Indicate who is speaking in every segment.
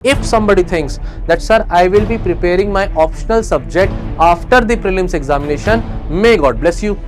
Speaker 1: If somebody thinks that, sir, I will be preparing my optional subject after the prelims examination, may God bless you.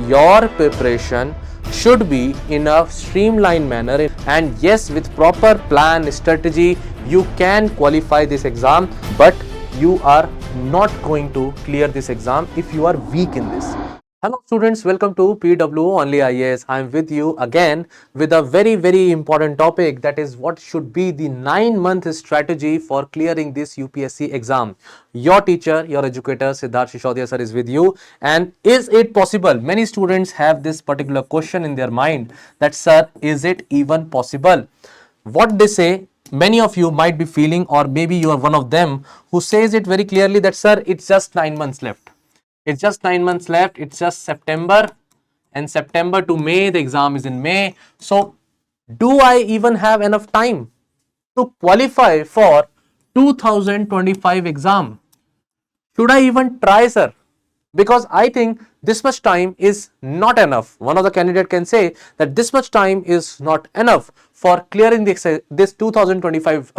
Speaker 1: Your preparation should be in a streamlined manner, and yes, with proper plan, strategy, you can qualify this exam, but you are not going to clear this exam if you are weak in this. Hello students, welcome to PW OnlyIAS. I am with you again with a very important topic, that is what should be the 9-month strategy for clearing this UPSC exam. Your teacher, your educator Siddharth Shishodia sir is with you. And is it possible? Many students have this particular question in their mind that, sir, is it even possible? What they say, many of you might be feeling, or maybe you are one of them who says it very clearly that, sir, it's just 9 months left. It's just 9 months left. It's just September, and September to May, the exam is in May. So do I even have enough time to qualify for 2025 exam? Should I even try, sir? Because I think this much time is not enough. One of the candidate can say that this much time is not enough for clearing this 2025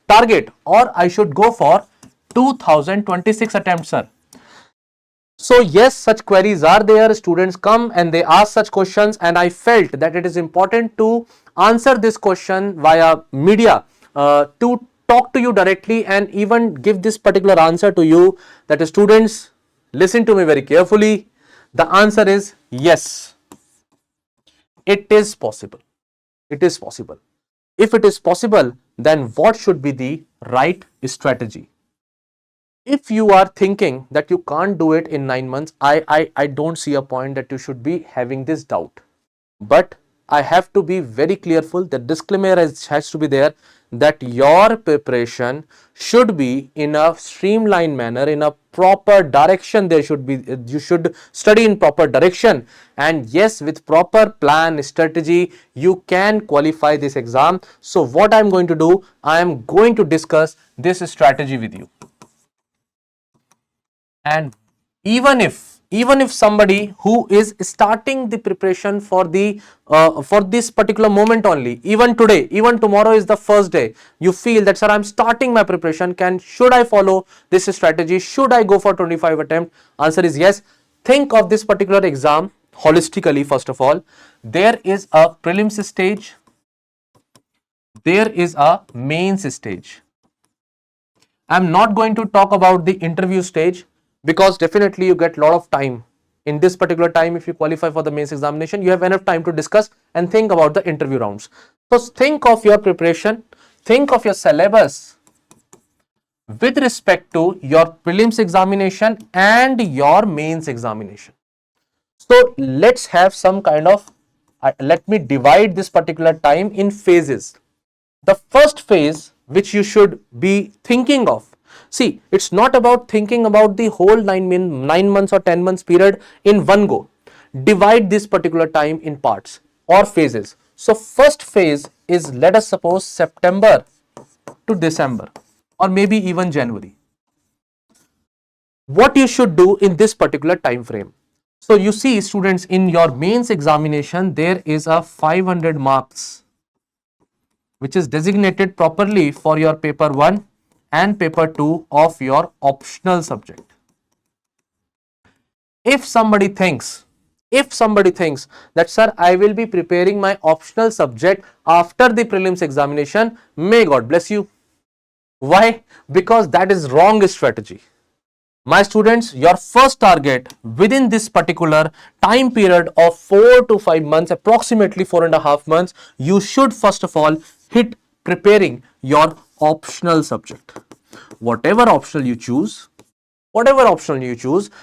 Speaker 1: target, or I should go for 2026 attempts, sir. So yes, such queries are there. Students come and they ask such questions, and I felt that it is important to answer this question via media, to talk to you directly and even give this particular answer to you, that students, listen to me very carefully. The answer is yes, it is possible. It is possible. If it is possible, then what should be the right strategy? If you are thinking that you can't do it in 9 months, I don't see a point that you should be having this doubt. But I have to be very careful. The disclaimer has to be there that your preparation should be in a streamlined manner, in a proper direction. There should be, you should study in proper direction, and yes, with proper plan, strategy, you can qualify this exam. So what I'm going to do, I am going to discuss this strategy with you. And even if somebody who is starting the preparation for the for this particular moment only, even today, even tomorrow is the first day, you feel that, sir, I'm starting my preparation, should I follow this strategy? Should I go for 25 attempt? Answer is yes. Think of this particular exam holistically. First of all, there is a prelims stage, there is a mains stage. I'm not going to talk about the interview stage, because definitely you get a lot of time. In this particular time, if you qualify for the mains examination, you have enough time to discuss and think about the interview rounds. So think of your preparation, think of your syllabus with respect to your prelims examination and your mains examination. So let's have some kind of, let me divide this particular time in phases. The first phase which you should be thinking of, see, it's not about thinking about the whole 9 months or 10 months period in one go. Divide this particular time in parts or phases. So first phase is, let us suppose, September to December, or maybe even January. What you should do in this particular time frame? So you see, students, in your mains examination, there is a 500 marks which is designated properly for your paper 1 and paper 2 of your optional subject. If somebody thinks that, sir, I will be preparing my optional subject after the prelims examination, may God bless you. Why? Because that is wrong strategy. My students, your first target within this particular time period of 4 to 5 months, approximately 4.5 months, you should first of all hit preparing your optional subject. Whatever optional you choose,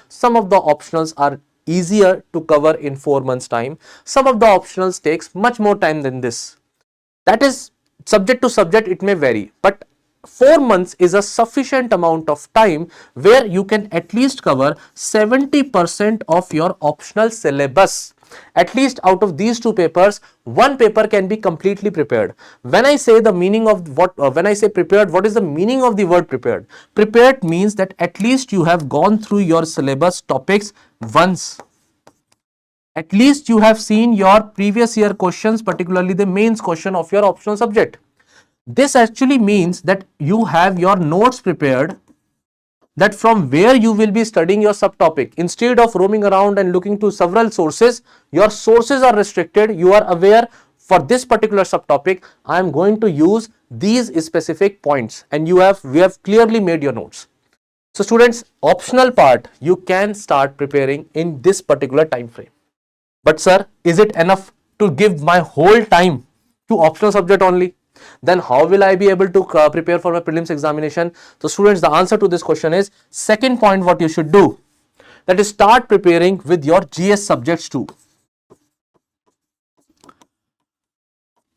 Speaker 1: some of the optionals are easier to cover in 4 months time. Some of the optionals takes much more time than this. That is subject to subject, it may vary, but 4 months is a sufficient amount of time where you can at least cover 70% of your optional syllabus. At least out of these two papers, one paper can be completely prepared. When I say the meaning of when I say prepared, what is the meaning of the word prepared? Prepared means that at least you have gone through your syllabus topics once. At least you have seen your previous year questions, particularly the mains question of your optional subject. This actually means that you have your notes prepared, that from where you will be studying your subtopic. Instead of roaming around and looking to several sources, your sources are restricted. You are aware, for this particular subtopic, I am going to use these specific points, and we have clearly made your notes. So students, optional part you can start preparing in this particular time frame. But sir, is it enough to give my whole time to optional subject only? Then how will I be able to prepare for my prelims examination? So students, the answer to this question is, second point what you should do, that is start preparing with your GS subjects too.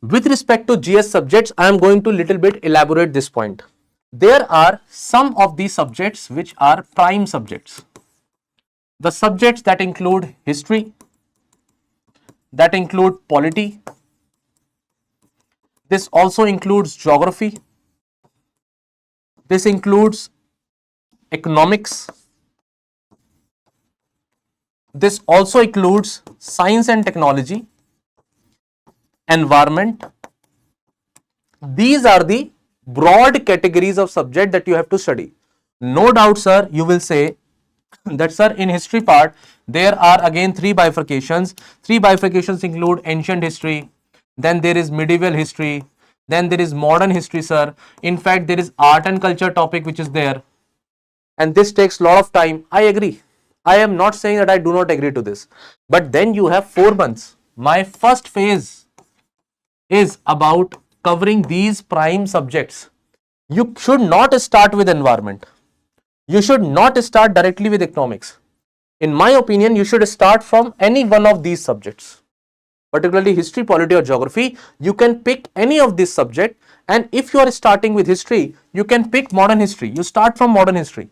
Speaker 1: With respect to GS subjects, I am going to little bit elaborate this point. There are some of these subjects which are prime subjects. The subjects that include history, that include polity. This also includes geography. This includes economics. This also includes science and technology, environment. These are the broad categories of subject that you have to study. No doubt, sir, you will say that, sir, in history part, there are again three bifurcations. Three bifurcations include ancient history, then there is medieval history, then there is modern history, sir. In fact, there is art and culture topic which is there. And this takes a lot of time. I agree. I am not saying that I do not agree to this. But then you have 4 months. My first phase is about covering these prime subjects. You should not start with environment. You should not start directly with economics. In my opinion, you should start from any one of these subjects, particularly history, polity or geography. You can pick any of this subject, and if you are starting with history, you can pick modern history. You start from modern history.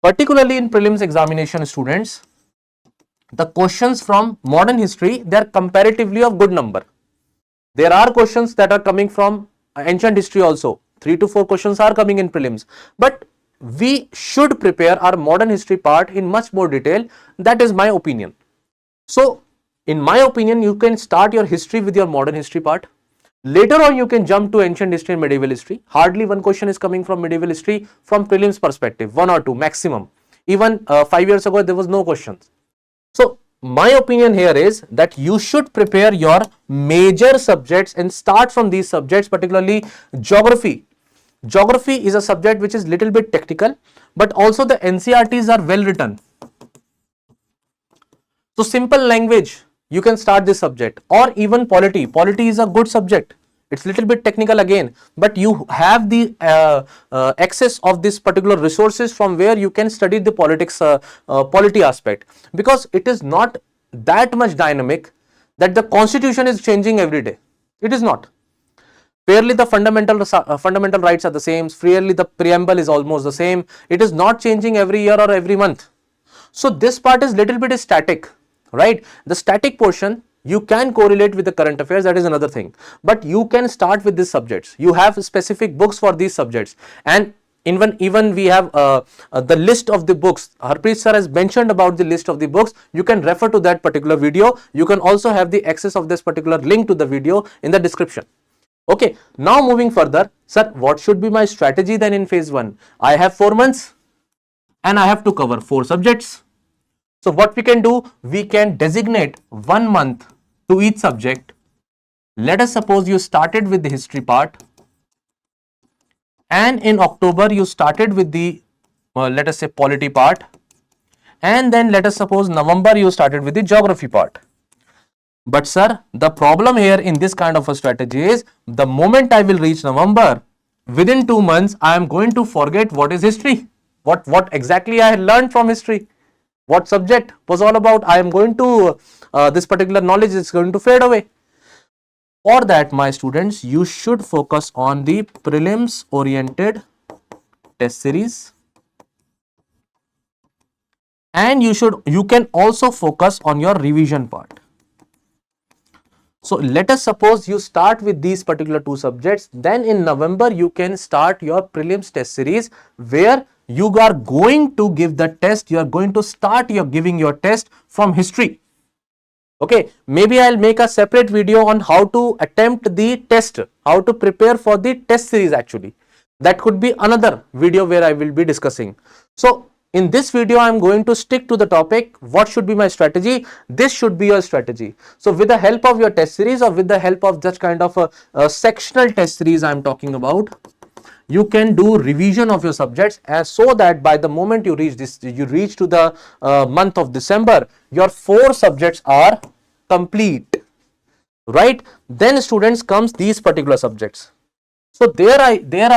Speaker 1: Particularly in prelims examination, students, the questions from modern history, they are comparatively of good number. There are questions that are coming from ancient history also. 3 to 4 questions are coming in prelims, but we should prepare our modern history part in much more detail. That is my opinion. So in my opinion, you can start your history with your modern history part. Later on, you can jump to ancient history and medieval history. Hardly one question is coming from medieval history from prelims perspective, 1 or 2 maximum. Even 5 years ago, there was no questions. So my opinion here is that you should prepare your major subjects and start from these subjects, particularly geography. Geography is a subject which is little bit technical, but also the NCERTs are well written. So simple language, you can start this subject, or even polity. Polity is a good subject. It's little bit technical again, but you have the access of this particular resources from where you can study the politics, polity aspect, because it is not that much dynamic that the constitution is changing every day. It is not. Fairly the fundamental rights are the same. Fairly the preamble is almost the same. It is not changing every year or every month. So this part is little bit static, right? The static portion you can correlate with the current affairs, that is another thing, but you can start with these subjects. You have specific books for these subjects, and even we have the list of the books. Harpreet sir has mentioned about the list of the books. You can refer to that particular video. You can also have the access of this particular link to the video in the description. Okay, now moving further, sir, what should be my strategy then in phase 1? I have 4 months and I have to cover 4 subjects. So what we can do, we can designate 1 month to each subject. Let us suppose you started with the history part, and in October you started with the let us say polity part, and then let us suppose November you started with the geography part. But sir, the problem here in this kind of a strategy is, the moment I will reach November, within 2 months I am going to forget what is history, what exactly I had learned from history, what subject was all about. I am going to this particular knowledge is going to fade away. For that, my students, you should focus on the prelims oriented test series, and you can also focus on your revision part. So let us suppose you start with these particular 2 subjects, then in November you can start your prelims test series, where you are going to give the test. You are going to start giving your test from history. Okay, maybe I'll make a separate video on how to attempt the test, how to prepare for the test series actually. That could be another video where I will be discussing. So in this video, I am going to stick to the topic, what should be my strategy? This should be your strategy. So with the help of your test series or with the help of just kind of a sectional test series I am talking about, you can do revision of your subjects, and so that by the moment you reach to the month of December, your 4 subjects are complete, right? Then students comes these particular subjects. So there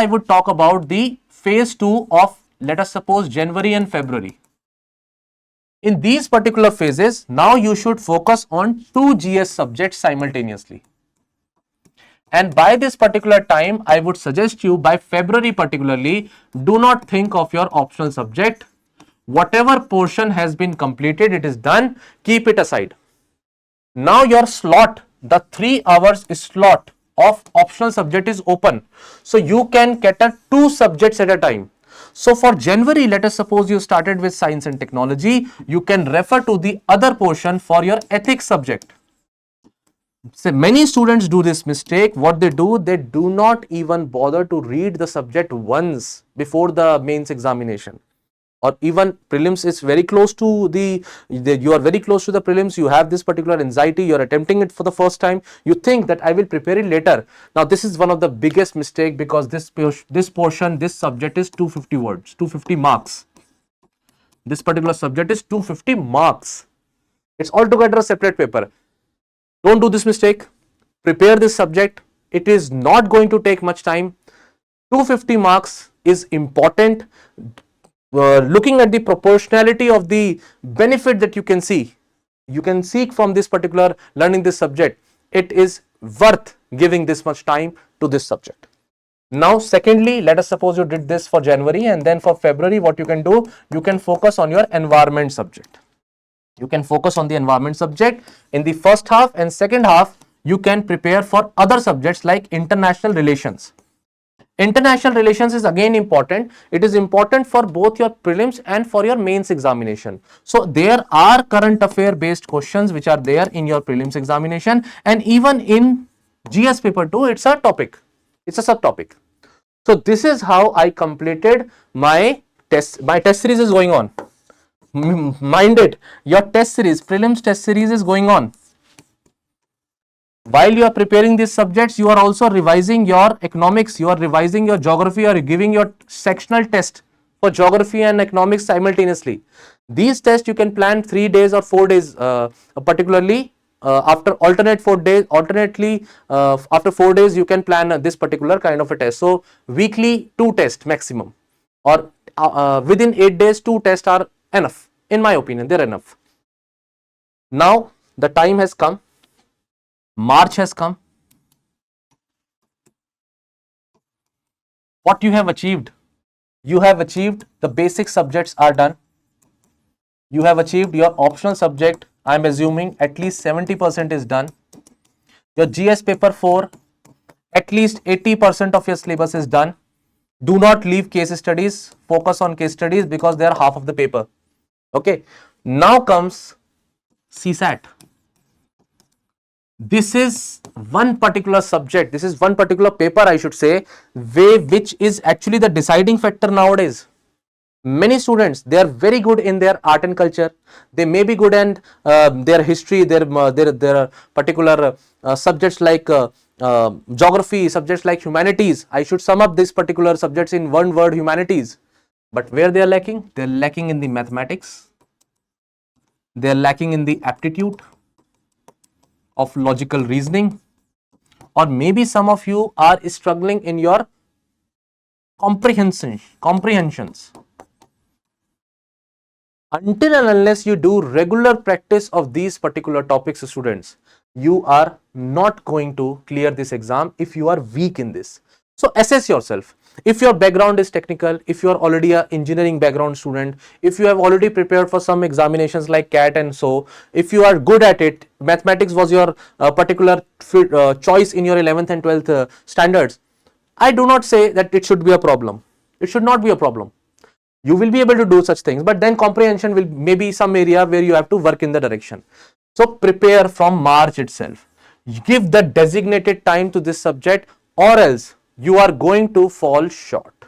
Speaker 1: I would talk about the phase 2 of, let us suppose, January and February. In these particular phases, now you should focus on 2 GS subjects simultaneously. And by this particular time, I would suggest you, by February particularly, do not think of your optional subject. Whatever portion has been completed, it is done, keep it aside. Now your slot, the 3 hours slot of optional subject is open. So you can cater 2 subjects at a time. So for January, let us suppose you started with science and technology, you can refer to the other portion for your ethics subject. So many students do this mistake. What they do not even bother to read the subject once before the mains examination, or even prelims is very close to you are very close to the prelims. You have this particular anxiety, you are attempting it for the first time, you think that I will prepare it later. Now this is one of the biggest mistake, because this portion, this subject is 250 words, 250 marks. This particular subject is 250 marks. It's altogether a separate paper. Don't do this mistake. Prepare this subject. It is not going to take much time. 250 marks is important. Looking at the proportionality of the benefit that you can seek from this particular learning this subject, it is worth giving this much time to this subject. Now secondly, let us suppose you did this for January, and then for February, what you can do, you can focus on your environment subject. You can focus on the environment subject in the first half, and second half you can prepare for other subjects like international relations. International relations is again important. It is important for both your prelims and for your mains examination. So there are current affair based questions which are there in your prelims examination, and even in GS paper 2, it's a topic, it's a subtopic. So this is how I completed my test. My test series is going on. Mind it, your test series, prelims test series is going on. While you are preparing these subjects, you are also revising your economics, you are revising your geography, or giving your sectional test for geography and economics simultaneously. These tests you can plan 3 days or 4 days, particularly after alternate 4 days, alternately after 4 days you can plan this particular kind of a test. So weekly 2 tests maximum, or within 8 days 2 tests are enough. In my opinion, they're enough. Now the time has come. March has come. What you have achieved? You have achieved the basic subjects are done. You have achieved your optional subject. I am assuming at least 70% is done. Your GS paper 4, at least 80% of your syllabus is done. Do not leave case studies. Focus on case studies because they are half of the paper. Okay. Now comes CSAT. This is one particular subject, this is one particular paper, I should say, which is actually the deciding factor nowadays. Many students, they are very good in their art and culture, they may be good in their history, their particular subjects like geography, subjects like humanities. I should sum up these particular subjects in one word, humanities. But where they are lacking? They are lacking in the mathematics, they are lacking in the aptitude of logical reasoning, or maybe some of you are struggling in your comprehensions. Until and unless you do regular practice of these particular topics, students, you are not going to clear this exam if you are weak in this. So assess yourself. If your background is technical, if you are already an engineering background student, if you have already prepared for some examinations like CAT and so, if you are good at it, mathematics was your particular choice in your 11th and 12th standards, I do not say that it should be a problem. It should not be a problem. You will be able to do such things, but then comprehension will maybe some area where you have to work in the direction. So prepare from March itself. Give the designated time to this subject. or else you are going to fall short.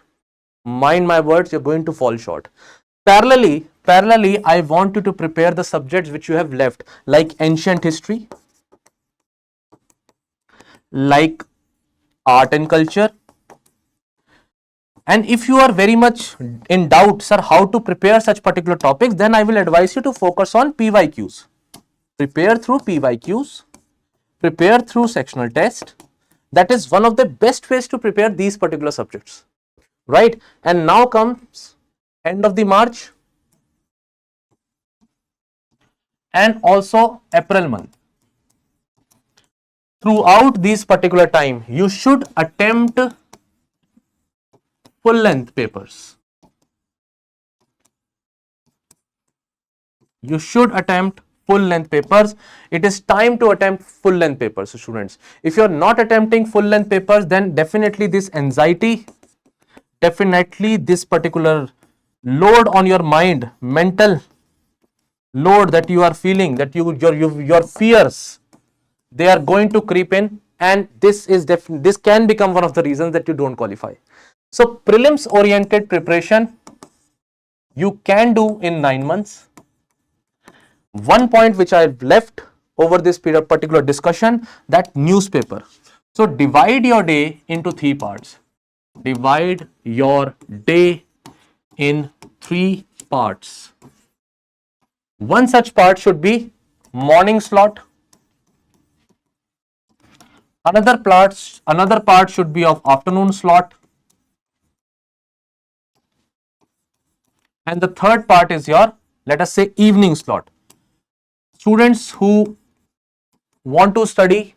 Speaker 1: Mind my words, you're going to fall short. Parallelly, I want you to prepare the subjects which you have left, like ancient history, like art and culture. And if you are very much in doubt, sir, how to prepare such particular topics, then I will advise you to focus on PYQs. Prepare through PYQs, prepare through sectional test. That is one of the best ways to prepare these particular subjects, right? And now comes end of the March and also April month. Throughout this particular time, you should attempt full length papers. You should attempt full length papers. It is time to attempt full length papers, students. If you are not attempting full length papers, then definitely this anxiety, definitely this particular load on your mind, mental load that you are feeling, that your fears, they are going to creep in, and this can become one of the reasons that you don't qualify. So prelims oriented preparation you can do in 9 months. One point which I've left over this particular discussion, that newspaper. So divide your day into 3 parts. Divide your day in 3 parts. One such part should be morning slot. Another part should be of afternoon slot. And the third part is your, let us say, evening slot. Students who want to study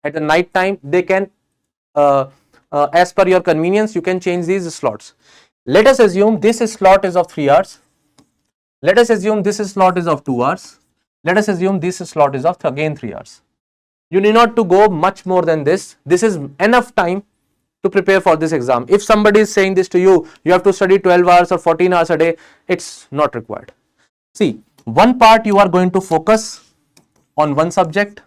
Speaker 1: at the night time, they can, as per your convenience, you can change these slots. Let us assume this slot is of 3 hours. Let us assume this slot is of 2 hours. Let us assume this slot is of again 3 hours. You need not to go much more than this. This is enough time to prepare for this exam. If somebody is saying this to you, you have to study 12 hours or 14 hours a day, it's not required. See, one part you are going to focus on one subject.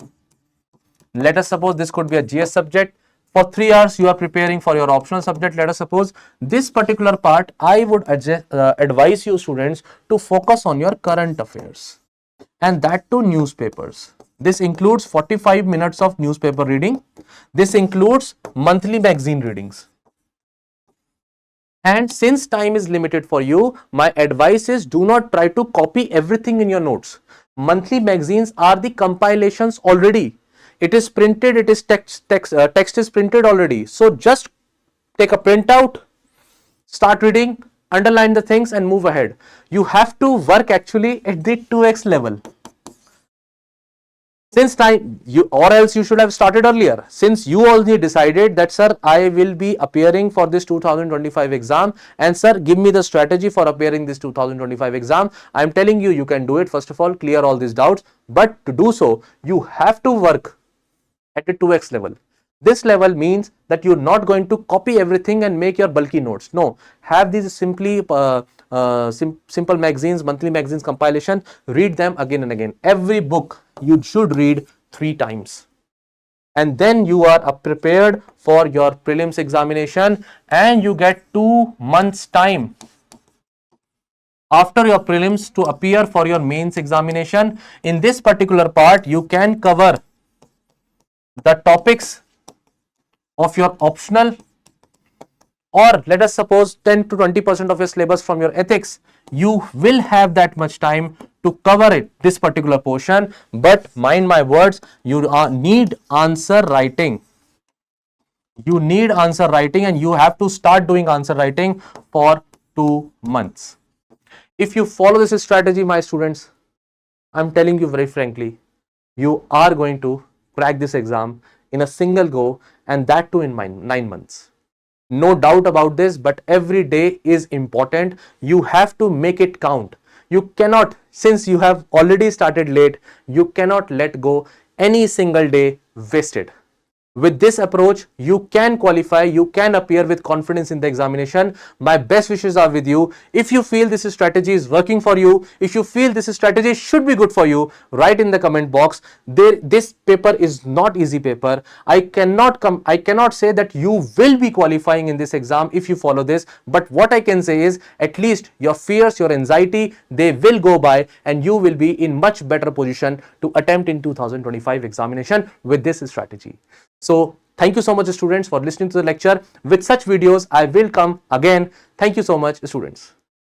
Speaker 1: Let us suppose this could be a GS subject. For 3 hours you are preparing for your optional subject. Let us suppose this particular part, I would advise you students to focus on your current affairs, and that too newspapers. This includes 45 minutes of newspaper reading. This includes monthly magazine readings. And since time is limited for you, my advice is do not try to copy everything in your notes. Monthly magazines are the compilations already. It is printed, it is text is printed already. So just take a printout, start reading, underline the things and move ahead. You have to work actually at the 2x level. Since time, or else you should have started earlier. Since you already decided that, sir, I will be appearing for this 2025 exam, and sir, give me the strategy for appearing this 2025 exam. I am telling you, you can do it. First of all, clear all these doubts. But to do so, you have to work at a 2x level. This level means that you're not going to copy everything and make your bulky notes. No, have these simply simple magazines, monthly magazines compilation, read them again and again. Every book you should read 3 times. And then you are prepared for your prelims examination, and you get 2 months time after your prelims to appear for your mains examination. In this particular part, you can cover the topics of your optional, or let us suppose 10 to 20% of your syllabus from your ethics. You will have that much time to cover it, this particular portion. But mind my words, you need answer writing. You need answer writing, and you have to start doing answer writing for 2 months. If you follow this strategy, my students, I'm telling you very frankly, you are going to crack this exam in a single go, and that too in 9 months. No doubt about this, but every day is important. You have to make it count. You cannot, since you have already started late, you cannot let go any single day wasted. With this approach, you can qualify, you can appear with confidence in the examination. My best wishes are with you. If you feel this strategy is working for you, if you feel this strategy should be good for you, write in the comment box. This paper is not easy paper. I cannot say that you will be qualifying in this exam if you follow this, but what I can say is at least your fears, your anxiety, they will go by and you will be in much better position to attempt in 2025 examination with this strategy. So thank you so much students for listening to the lecture. With such videos I will come again. Thank you so much students.